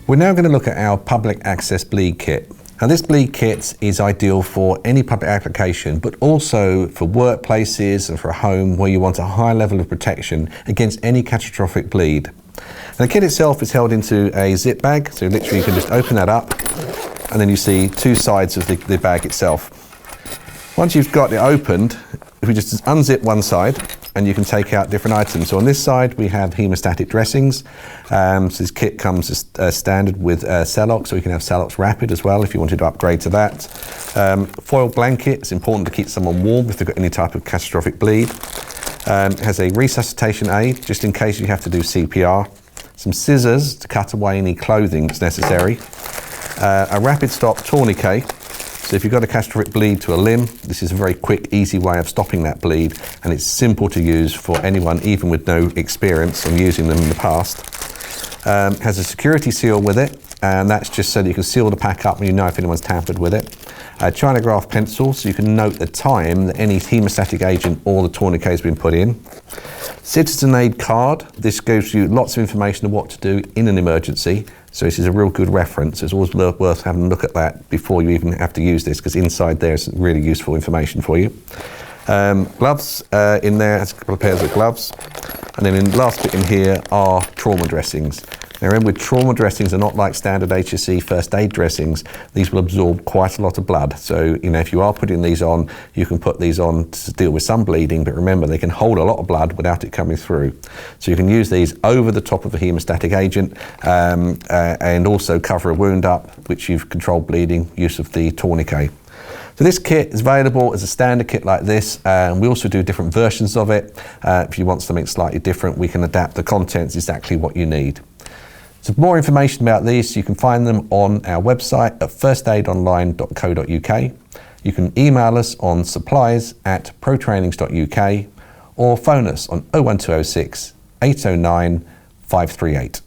We're now going to look at our public access bleed kit. Now this bleed kit is ideal for any public application, but also for workplaces and for a home where you want a high level of protection against any catastrophic bleed. Now the kit itself is held into a zip bag, so literally you can just open that up and then you see two sides of the bag itself. Once you've got it opened, if we just unzip one side, and you can take out different items. So on this side we have hemostatic dressings. So this kit comes as standard with Celox, so you can have Celox Rapid as well if you wanted to upgrade to that. Foil blanket, it's important to keep someone warm if they've got any type of catastrophic bleed. It has a resuscitation aid, just in case you have to do CPR. Some scissors to cut away any clothing that's necessary. A rapid stop tourniquet. So if you've got a catastrophic bleed to a limb, this is a very quick, easy way of stopping that bleed, and it's simple to use for anyone, even with no experience on using them in the past. Has a security seal with it, and that's just so that you can seal the pack up and you know if anyone's tampered with it. A Chronograph pencil, so you can note the time that any hemostatic agent or the tourniquet has been put in. Citizen aid card, this gives you lots of information on what to do in an emergency. So this is a real good reference. It's always worth having a look at that before you even have to use this, because inside there is really useful information for you. Gloves in there, has a couple of pairs of gloves. And then the last bit in here are trauma dressings. Now remember, with trauma dressings are not like standard HSE first aid dressings. These will absorb quite a lot of blood. So, you know, if you are putting these on, you can put these on to deal with some bleeding, but remember, they can hold a lot of blood without it coming through. So you can use these over the top of a hemostatic agent and also cover a wound up, which you've controlled bleeding, use of the tourniquet. So this kit is available as a standard kit like this, and we also do different versions of it. If you want something slightly different, we can adapt the contents exactly what you need. So for more information about these, you can find them on our website at firstaidonline.co.uk. You can email us on supplies@protrainings.uk or phone us on 01206 809 538.